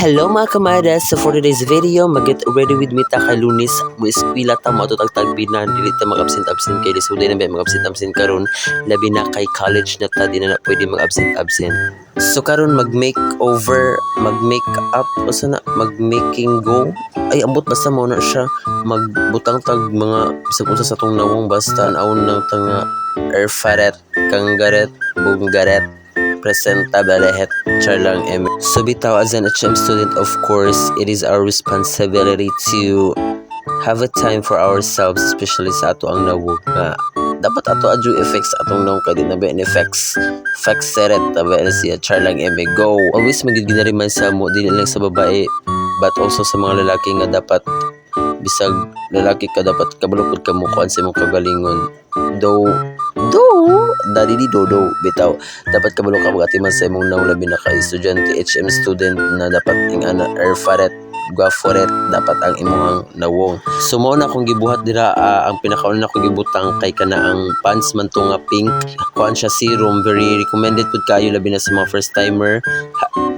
Hello mga kamada, so for today's video, mag-get ready with me ta kay Lunis mo eskwela ta mo tutag tagbinan dili ta mag-absent kay disuday na mag-absent karon labi na kay college na ta di na pwede mag-absent. So karon mag-make up o sana mag-making go ay ambot basta mo na siya magbutang tag mga bisag sa tong nawong basta naon nang tanga erfaret kanggaret bunggaret presentabilihet charlang em. So bitaw as an HM student, of course, it is our responsibility to have a time for ourselves, especially sa ato ang nawog nga dapat ato adyo effects atong nawog kay di na ba effects seret tabi na siya charlang em go. Always magiginariman sa mo dili lang sa babae but also sa mga lalaki nga dapat bisag lalaki ka dapat kabalukod ka mo kuan sa imong kagalingon do daddy di dodo bitaw dapat kabalo ka magatiman sa imong nawong labi na ka estudyante HM student na dapat ing ana erfaret gwaforet dapat ang imong nawong. So mao na akong gibuhat dira ang pinakauna na akong gibutang kay kana ang pants man to nga pink kuan siya serum, very recommended pud kayo labi na sa mga first timer,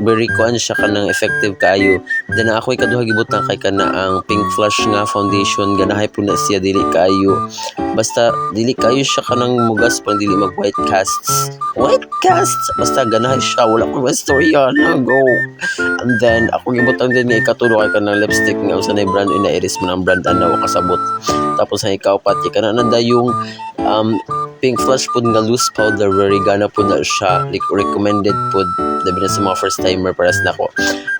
very kuan siya kanang effective kayo. Then ako ikaduha gibutang kay kana ang pink flush nga foundation ganahay pud na siya dili kayo basta dili kayo siya kanang mugas pang dili mag white casts basta ganahay siya wala ko storya na go. And then ako gibutang din nga ikatulo kay kanang lipstick nga usa na brand ina iris mo ang brand ana kasabot. Tapos ang ikaw pati kana nanda yung pink flush pud nga loose powder, very gana pud na siya, like recommended pud labi na sa mga first timer para sa nako.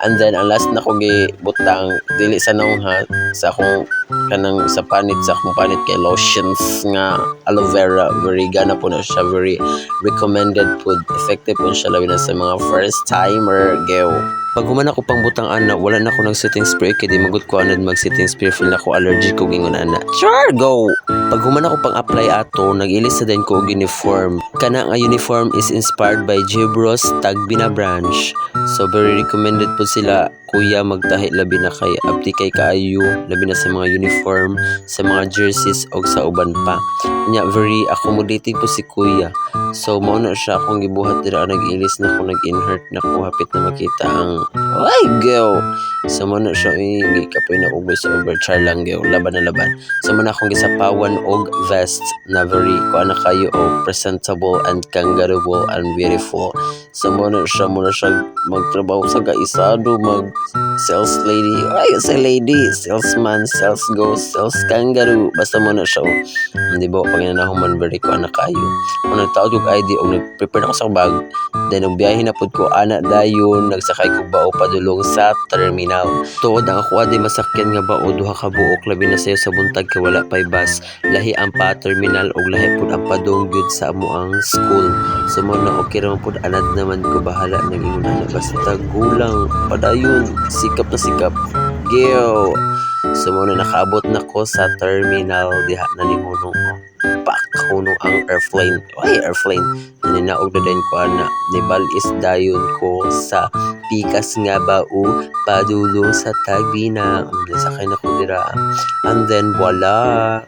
And then ang last na ko gibutang dili sa nong ha sa akong kanang sa akong panit kay lotions nga aloe vera, very gana po na siya, very recommended pud, effective po siya labi na sa mga first timer geo. Pag human ako pang butang ana wala na ako ng setting spray kay di magud ko anad mag setting spray, feel na ko allergic ko gingon ana sure go. Pag human ako pang apply ato nag-ilis sa din ko og uniform, kana nga uniform is inspired by Jebros Tagbina branch, so very recommended po sila kuya magtahi labi na kay abdi kay kaayo labi na sa mga uniform, sa mga jerseys og sa uban pa nya, very accommodating po si kuya. So mao na siya akong gibuhat dira nag-ilis na ko nag-invert na ko hapit na makita ang ay girl. So mao na siya gikapoy na ugos sa overchar lang girl, laban na laban. So mao na akong gisapawan og vest na very kuan na kayo og presentable and kangaroo and beautiful. So mao na siya magtrabaho sa kaisado, mag sales lady, ay sa lady, salesman, sales ghost, sales kangaroo, basta mo na siya. Hindi ba pag inahuman very ko anak kayo. Kung nagtaod yung ID o nag-prepare na ko sa bag, then nagbiyahe na po ko anak dayon, nagsakay ko bao padulong sa terminal. Tuod ang ako adi masakyan nga bao duha ka buok labi na sayo sa buntag kay wala pay bus. Lahi ang pa terminal og lahi pud ang padong gyud sa amo ang school. So mo na okay ra pud anad naman ko bahala nang ingon ana basta gulang padayon sikap na sikap geo. So mo na nakaabot na ko sa terminal diha na ni hunong hunong ang airplane ninaog na din ko ana nibalis dayon ko sa pikas nga bao padulong sa Tagbina sakay na ko dira. And then voila,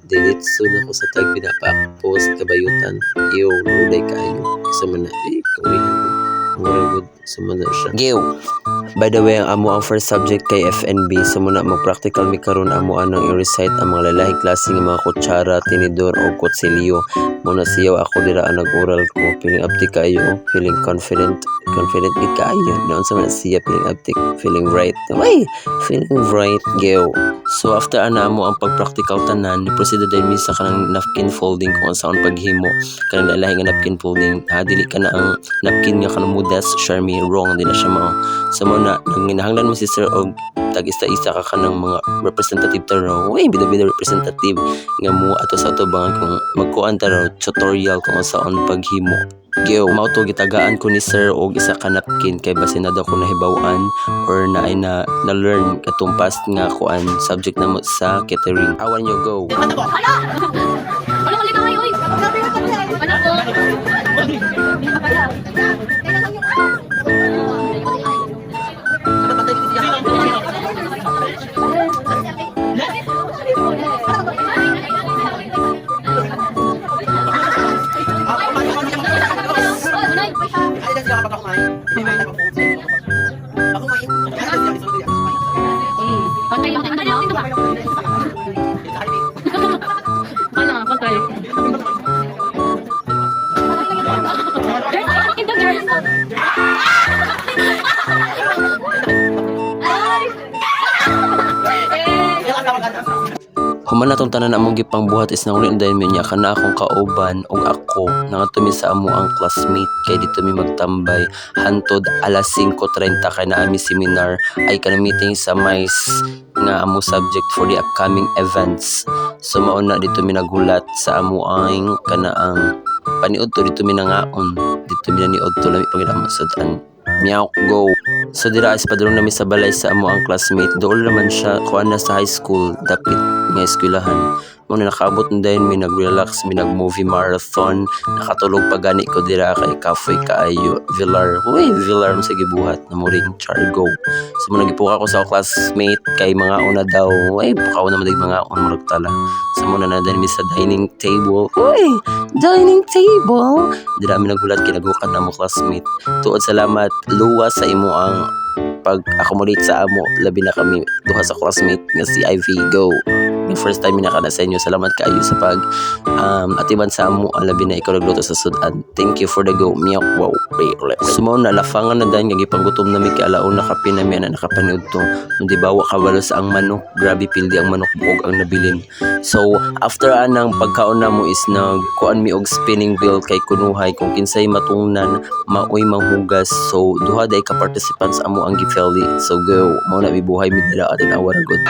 diretso na ko sa Tagbina pa post kabayutan yo nuday kayo sa mana kawihan good sa mana siya geo. By the way, ang amo ang first subject kay FNB, so muna mag-practical mi karon amo anang i-recite ang mga lalahing klase ng mga kutsara, tinidor o kutsilyo. Muna siyaw ako dira ang nag-oral ko, feeling uptick kayo, feeling confident gid kayo. Noon sa mga siya feeling uptick, feeling bright. Ay, feeling bright geo. So after ana amo ang pag-practical tanan, proceed din mi sa kanang napkin folding kung saan paghimo kanang lalahing napkin folding. Dili ka na ang napkin nga kanang mudas, Charmy, wrong din na siya mao. So na nanginahanglan mo si sir og tag-isa ka kanang mga representative taro. Uy, bida representative nga mo ato sa atubangan kung magkuan taro tutorial kung saan paghimo. Geo, mao to gitagaan ko ni sir og isa ka napkin kay basin na daw ko nahibaw-an or naay na learn katong past nga kuan subject na mo sa catering. Awan nyo go. Hala! Wala ka kayo, uy! Ano ko? Ako Human natong tanan among gipang buhat is nangulit dahil niya kana akong kauban ug ako nangatumi sa amo ang classmate kay dito mi magtambay hantod alas 5:30 kay naa mi seminar ay kana meeting sa MICE nga amo subject for the upcoming events. So mao na dito mi naghulat sa amo ang kana ang paniudto dito mi nangaon dito mi naniudto lami pangidamo sudan. Meow, go. So dira is padulong nami sa balay sa amo ang classmate. Dool naman siya kuan na sa high school, dapit nga eskwelahan. Muna nakaabot na dahil may nag-relax, may nag-movie marathon. Nakatulog pa gani ko dira kay Kafoy Kaayo, Villar. Uy, Villar mo sa gibuhat na muring Chargo. So muna gipuka ko sa classmate kay mga una daw. Uy, pukaw naman din mga una tala. So muna na dahil sa dining table. Uy, dining table. Dira mi nagulat kinagukan na mo classmate. Tuod salamat luwa sa imo ang pag-accommodate sa amo. Labi na kami duha sa classmate nga si Ivy. Go. Yung first time minakana sa inyo. Salamat kaayo sa pag atiban sa amo. Ang labi na ikaw nagluto sa sudan. Thank you for the go. Miyak. Wow. Sumaw na lafangan na dahil nga gipanggutom na mi kay alaon na kape na mi na nakapanood to. Hindi bawa kabalo sa ang manok. Grabe pildi ang manok buog ang nabilin. So after anang pagkaon na mo is nagkuan mi og spinning wheel kay kunuhay kung kinsay matungnan maoy manghugas. So duha day ka participants amo ang gifeli. So go. Mao na bibuhay mi dira atin awara good.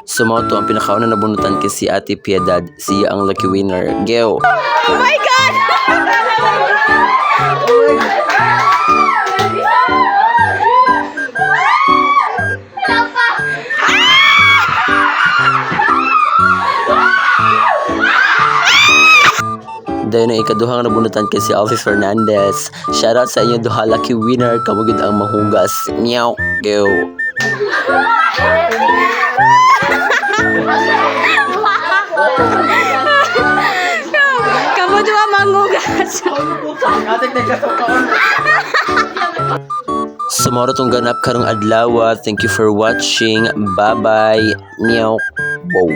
So mga to ang pinakauna na bunutan kay si Ate Piedad. Siya ang lucky winner. Go! Oh my God! Dahil na ikaduhang nabunutan kay si Alfie Fernandez. Shoutout sa inyo duha lucky winner. Kamugid ang mahugas. Meow! Go! Kamu dua manggugas. Sumaro tong ganap karong adlaw. Thank you for watching. Bye-bye. Meow! Wow!